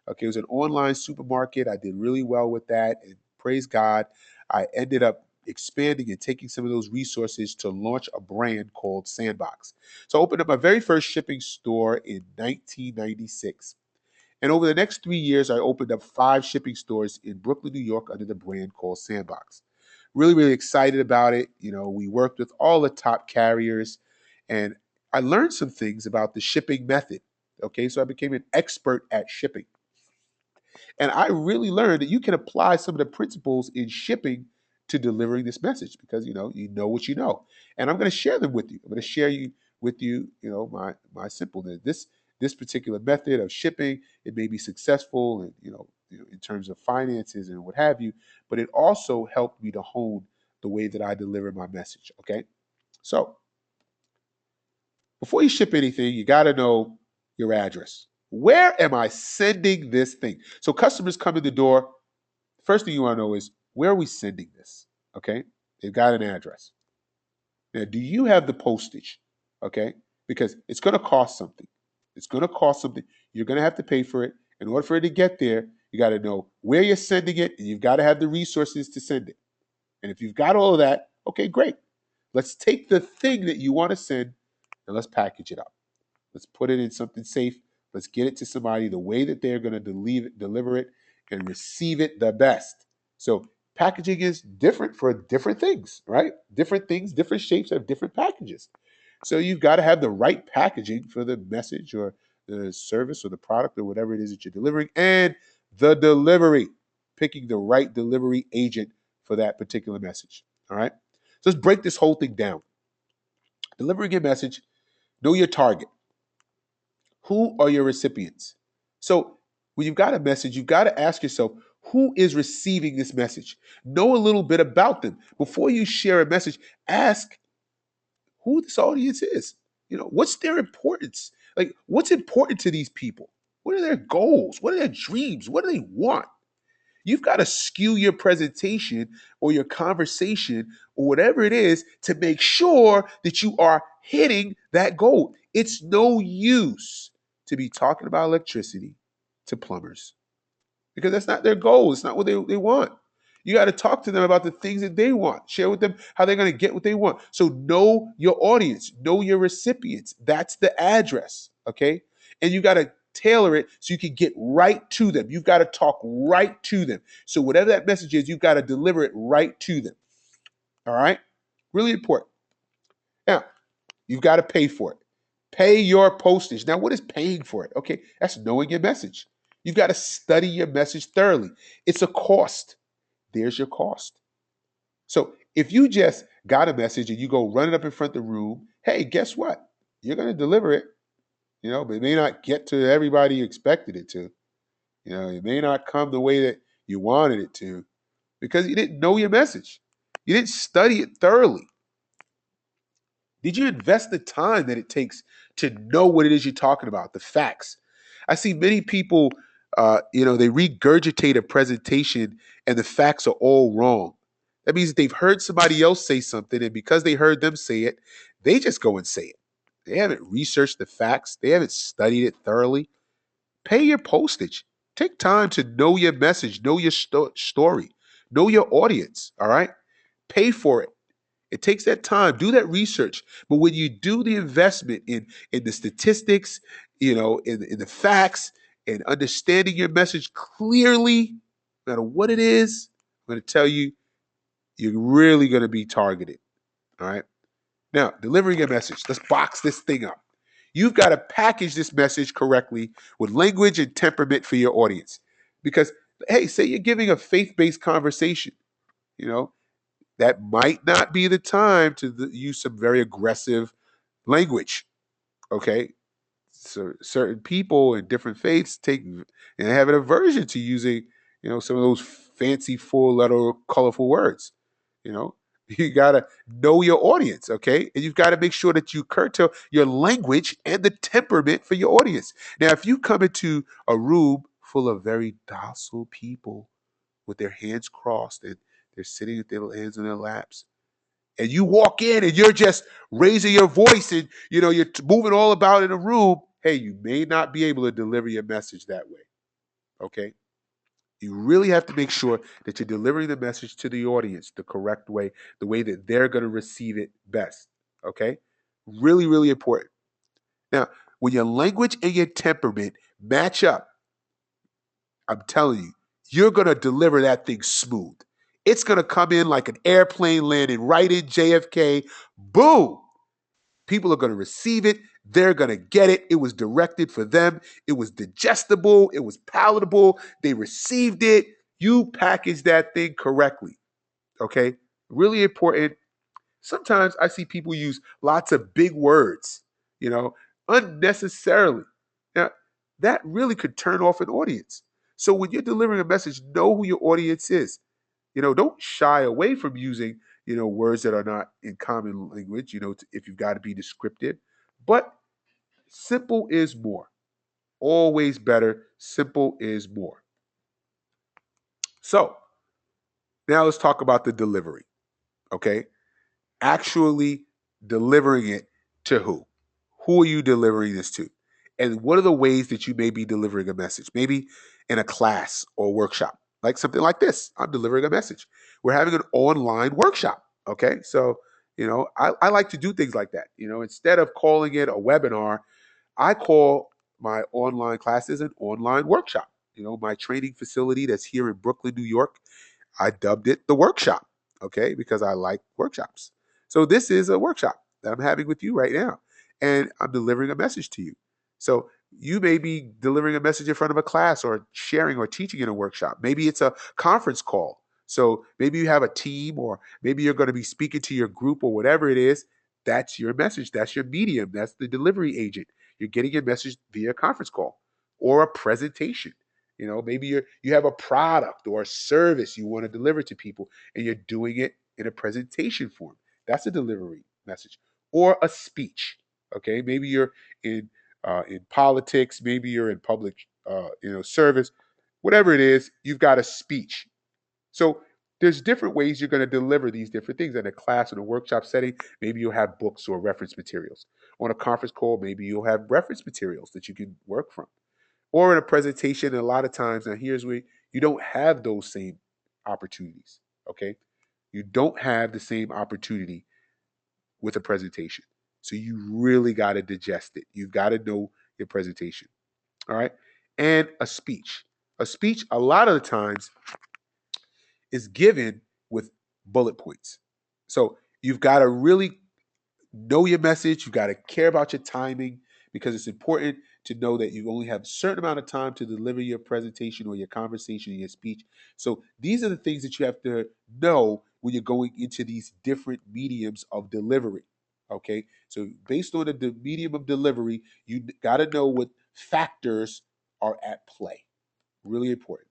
Okay, it was an online supermarket. I did really well with that. And praise God, I ended up expanding and taking some of those resources to launch a brand called Sandbox. So I opened up my very first shipping store in 1996. And over the next 3 years, I opened up 5 shipping stores in Brooklyn, New York under the brand called Sandbox. Really, really excited about it. We worked with all the top carriers and I learned some things about the shipping method. Okay, so I became an expert at shipping. And I really learned that you can apply some of the principles in shipping to delivering this message because you know what you know. And I'm going to share them with you. I'm going to share with you, my simple this particular method of shipping. It may be successful and in terms of finances and what have you, but it also helped me to hone the way that I deliver my message. Okay. So before you ship anything, you got to know your address. Where am I sending this thing? So customers come in the door. First thing you want to know is where are we sending this? Okay. They've got an address. Now, do you have the postage? Okay. Because it's going to cost something. It's going to cost something. You're going to have to pay for it. In order for it to get there, you got to know where you're sending it and you've got to have the resources to send it. And if you've got all of that, okay, great. Let's take the thing that you want to send and let's package it up. Let's put it in something safe. Let's get it to somebody the way that they're going to deliver it and receive it the best. So packaging is different for different things, right? Different things, different shapes have different packages. So you've got to have the right packaging for the message or the service or the product or whatever it is that you're delivering, and the delivery, picking the right delivery agent for that particular message. All right. So let's break this whole thing down. Delivering a message, know your target. Who are your recipients? So when you've got a message, you've got to ask yourself, who is receiving this message? Know a little bit about them. Before you share a message, ask who this audience is. What's their importance? Like, what's important to these people? What are their goals? What are their dreams? What do they want? You've got to skew your presentation or your conversation or whatever it is to make sure that you are hitting that goal. It's no use to be talking about electricity to plumbers because that's not their goal. It's not what they want. You got to talk to them about the things that they want. Share with them how they're going to get what they want. So know your audience, know your recipients. That's the address, okay? And you got to tailor it so you can get right to them. You've got to talk right to them. So whatever that message is, you've got to deliver it right to them. All right? Really important. Now, you've got to pay for it. Pay your postage. Now, what is paying for it? Okay, that's knowing your message. You've got to study your message thoroughly. It's a cost. There's your cost. So if you just got a message and you go run it up in front of the room, hey, guess what? You're going to deliver it, but it may not get to everybody you expected it to. It may not come the way that you wanted it to because you didn't know your message. You didn't study it thoroughly. Did you invest the time that it takes to know what it is you're talking about, the facts? I see many people, they regurgitate a presentation and the facts are all wrong. That means that they've heard somebody else say something, and because they heard them say it, they just go and say it. They haven't researched the facts, they haven't studied it thoroughly. Pay your postage. Take time to know your message, know your story, know your audience, all right? Pay for it. It takes that time. Do that research. But when you do the investment in the statistics, in the facts, and understanding your message clearly, no matter what it is, I'm going to tell you, you're really going to be targeted. All right. Now, delivering a message. Let's box this thing up. You've got to package this message correctly with language and temperament for your audience. Because, hey, say you're giving a faith-based conversation, you know, that might not be the time to use some very aggressive language. Okay, so certain people in different faiths take and have an aversion to using, some of those fancy, full letter, colorful words. You know, you gotta know your audience, okay, and you've got to make sure that you curtail your language and the temperament for your audience. Now, if you come into a room full of very docile people with their hands crossed and they're sitting with their hands in their laps, and you walk in and you're just raising your voice and you're moving all about in a room, hey, you may not be able to deliver your message that way. Okay, you really have to make sure that you're delivering the message to the audience the correct way, the way that they're going to receive it best. Okay, really, really important. Now, when your language and your temperament match up, I'm telling you, you're going to deliver that thing smooth. It's going to come in like an airplane landing right in JFK. Boom. People are going to receive it. They're going to get it. It was directed for them. It was digestible. It was palatable. They received it. You packaged that thing correctly. Okay. Really important. Sometimes I see people use lots of big words, you know, unnecessarily. Now, that really could turn off an audience. So when you're delivering a message, know who your audience is. Don't shy away from using, words that are not in common language, if you've got to be descriptive. But simple is more. Always better. Simple is more. So now let's talk about the delivery. Okay. Actually delivering it to who? Who are you delivering this to? And what are the ways that you may be delivering a message? Maybe in a class or workshop, like something like this. I'm delivering a message. We're having an online workshop. Okay. So, I like to do things like that. Instead of calling it a webinar, I call my online classes an online workshop. My training facility that's here in Brooklyn, New York, I dubbed it the workshop, okay, because I like workshops. So this is a workshop that I'm having with you right now, and I'm delivering a message to you. So you may be delivering a message in front of a class or sharing or teaching in a workshop. Maybe it's a conference call. So maybe you have a team, or maybe you're going to be speaking to your group or whatever it is. That's your message. That's your medium. That's the delivery agent. You're getting your message via a conference call or a presentation. Maybe you have a product or a service you want to deliver to people, and you're doing it in a presentation form. That's a delivery message or a speech. Okay, maybe you're in politics, maybe you're in public service, whatever it is. You've got a speech. So there's different ways you're going to deliver these different things in a class, in a workshop setting. Maybe you'll have books or reference materials. On a conference call, maybe you'll have reference materials that you can work from, or in a presentation. A lot of times, now here's where you don't have those same opportunities. Okay, you don't have the same opportunity with a presentation, so you really got to digest it. You've got to know your presentation. All right, and a speech a lot of the times is given with bullet points. So you've got to really know your message. You got to care about your timing, because it's important to know that you only have a certain amount of time to deliver your presentation or your conversation or your speech. So these are the things that you have to know when you're going into these different mediums of delivery. Okay. So based on the medium of delivery, you got to know what factors are at play. Really important.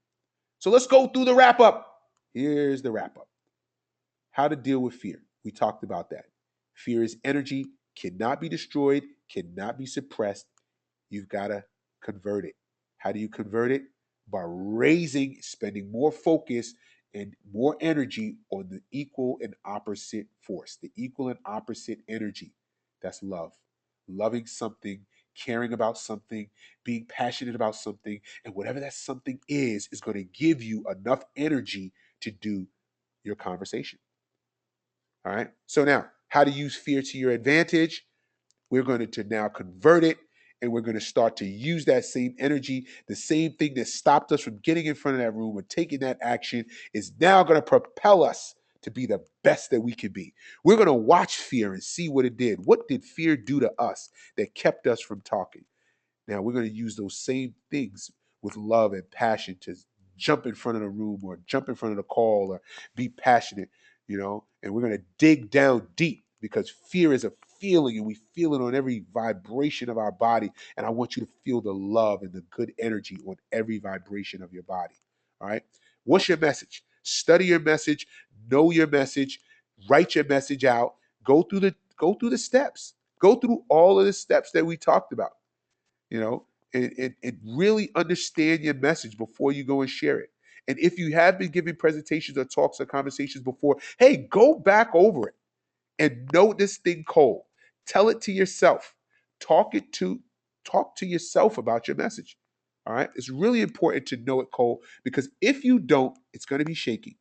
So let's go through the wrap up. Here's the wrap up. how to deal with fear. We talked about that. Fear is energy, cannot be destroyed, cannot be suppressed. You've got to convert it. How do you convert it? By spending more focus and more energy on the equal and opposite force, the equal and opposite energy. That's love. Loving something, caring about something, being passionate about something, and whatever that something is going to give you enough energy to do your conversation. All right. So now, how to use fear to your advantage? We're going to now convert it, and we're going to start to use that same energy. The same thing that stopped us from getting in front of that room or taking that action is now going to propel us to be the best that we can be. We're going to watch fear and see what it did. What did fear do to us that kept us from talking? Now we're going to use those same things with love and passion to jump in front of the room or jump in front of the call or be passionate, and we're going to dig down deep because fear is a feeling and we feel it on every vibration of our body. And I want you to feel the love and the good energy on every vibration of your body. All right. What's your message? Study your message, know your message, write your message out, go through the steps, go through all of the steps that we talked about you know, and really understand your message before you go and share it. And if you have been giving presentations or talks or conversations before, hey, go back over it and know this thing cold. Tell it to yourself. Talk to yourself about your message. All right. It's really important to know it cold because if you don't, it's going to be shaky.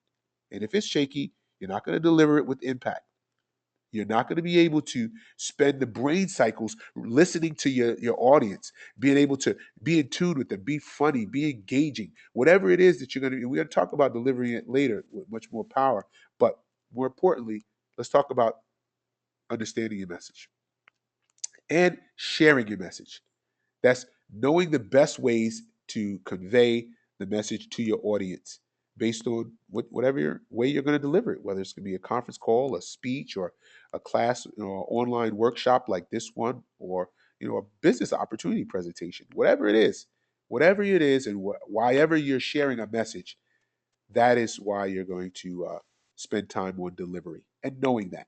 And if it's shaky, you're not going to deliver it with impact. You're not going to be able to spend the brain cycles listening to your audience, being able to be in tune with them, be funny, be engaging, whatever it is that you're going to do. We're going to talk about delivering it later with much more power. But more importantly, let's talk about understanding your message and sharing your message. That's knowing the best ways to convey the message to your audience based on whatever way you're going to deliver it, whether it's going to be a conference call, a speech, or a class, online workshop like this one, or a business opportunity presentation, whatever it is, and why ever you're sharing a message, that is why you're going to spend time on delivery and knowing that.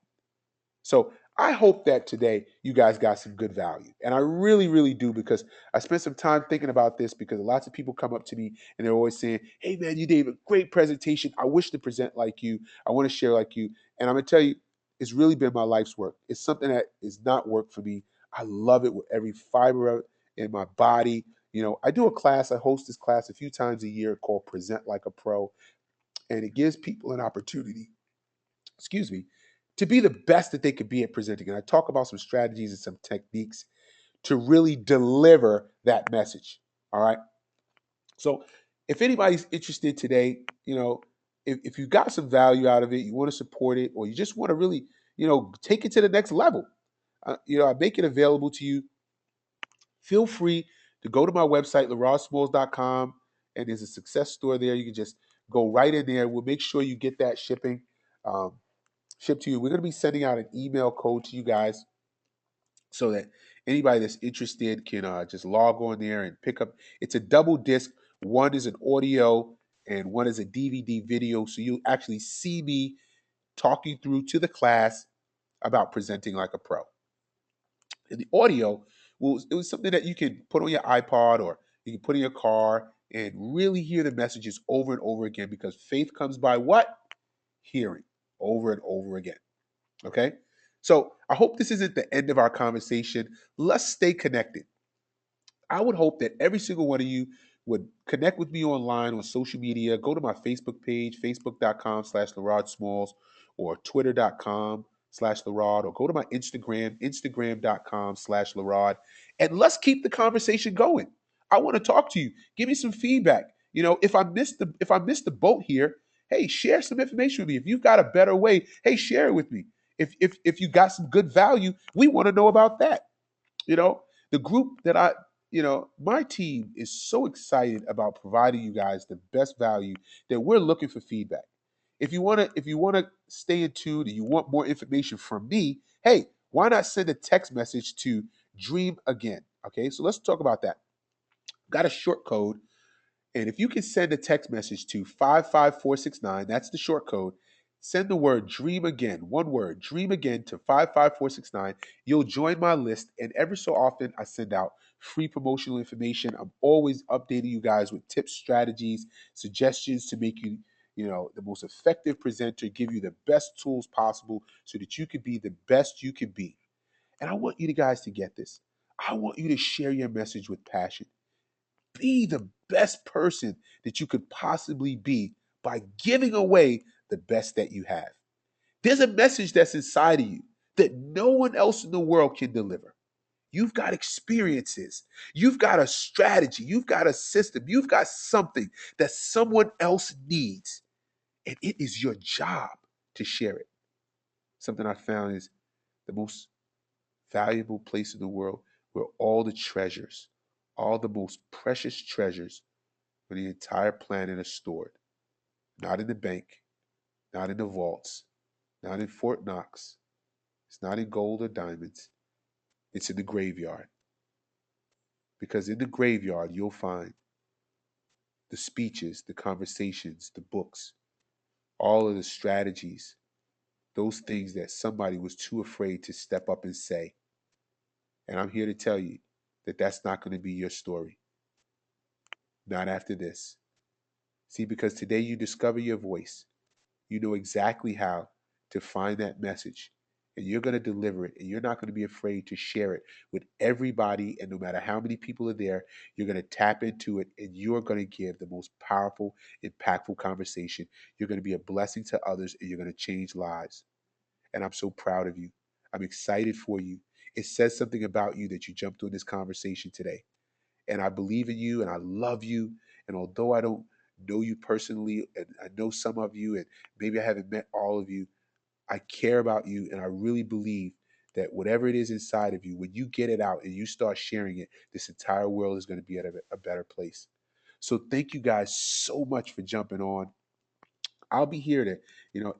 So I hope that today you guys got some good value. And I really, really do because I spent some time thinking about this because lots of people come up to me and they're always saying, hey man, you gave a great presentation. I wish to present like you. I want to share like you. And I'm going to tell you, it's really been my life's work. It's something that is not work for me. I love it with every fiber of it in my body. I do a class, I host this class a few times a year called Present Like a Pro. And it gives people an opportunity, excuse me, to be the best that they could be at presenting. And I talk about some strategies and some techniques to really deliver that message. All right. So if anybody's interested today, if you got some value out of it, you want to support it, or you just want to really, take it to the next level, I make it available to you. Feel free to go to my website, lerrodsmalls.com, and there's a success store there. You can just go right in there. We'll make sure you get that um, shipped to you. We're going to be sending out an email code to you guys so that anybody that's interested can just log on there and pick up. It's a double disc. One is an audio and one is a DVD video. So you actually see me talking through to the class about presenting like a pro. And the audio it was something that you can put on your iPod or you can put in your car and really hear the messages over and over again because faith comes by what? Hearing over and over again. Okay. So I hope this isn't the end of our conversation. Let's stay connected. I would hope that every single one of you would connect with me online on social media. Go to my Facebook page, facebook.com/Lerrod Smalls, or twitter.com/Lerrod, or go to my Instagram, instagram.com/Lerrod, and let's keep the conversation going. I want to talk to you. Give me some feedback. If I missed the boat here, hey, share some information with me. If you've got a better way, hey, share it with me. If you got some good value, we want to know about that. You know, the group that my team is so excited about providing you guys the best value that we're looking for feedback. If you want to stay in tune and you want more information from me, hey, why not send a text message to Dream Again? Okay, so let's talk about that. Got a short code, and if you can send a text message to 55469, that's the short code. Send the word dream again, one word, dream again to 55469. You'll join my list, and every so often I send out free promotional information. I'm always updating you guys with tips, strategies, suggestions to make you, the most effective presenter, give you the best tools possible so that you can be the best you can be. And I want you guys to get this. I want you to share your message with passion. Be the best person that you could possibly be by giving away the best that you have. There's a message that's inside of you that no one else in the world can deliver. You've got experiences, you've got a strategy, you've got a system, you've got something that someone else needs, and it is your job to share it. Something I found is the most valuable place in the world where all the treasures, all the most precious treasures for the entire planet are stored. Not in the bank, not in the vaults, not in Fort Knox. It's not in gold or diamonds. It's in the graveyard. Because in the graveyard, you'll find the speeches, the conversations, the books, all of the strategies, those things that somebody was too afraid to step up and say. And I'm here to tell you that that's not going to be your story. Not after this. See, because today you discover your voice. You know exactly how to find that message, and you're going to deliver it, and you're not going to be afraid to share it with everybody. And no matter how many people are there, you're going to tap into it, and you're going to give the most powerful, impactful conversation. You're going to be a blessing to others, and you're going to change lives. And I'm so proud of you. I'm excited for you. It says something about you that you jumped on this conversation today. And I believe in you and I love you. And although I don't know you personally, and I know some of you, and maybe I haven't met all of you, I care about you. And I really believe that whatever it is inside of you, when you get it out and you start sharing it, this entire world is going to be at a better place. So thank you guys so much for jumping on. I'll be here to,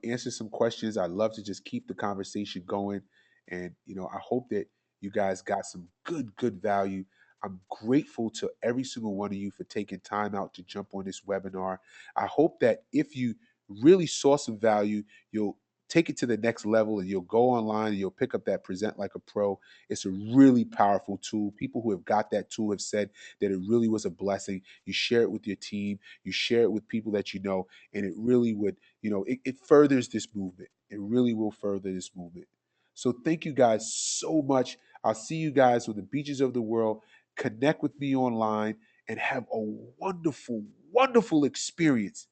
answer some questions. I love to just keep the conversation going. And, I hope that you guys got some good value. I'm grateful to every single one of you for taking time out to jump on this webinar. I hope that if you really saw some value, you'll take it to the next level and you'll go online and you'll pick up that Present Like a Pro. It's a really powerful tool. People who have got that tool have said that it really was a blessing. You share it with your team, you share it with people that you know, and it really would, it furthers this movement. It really will further this movement. So thank you guys so much. I'll see you guys on the beaches of the world. Connect with me online and have a wonderful, wonderful experience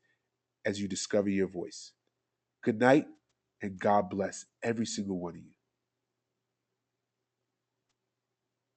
as you discover your voice. Good night, and God bless every single one of you.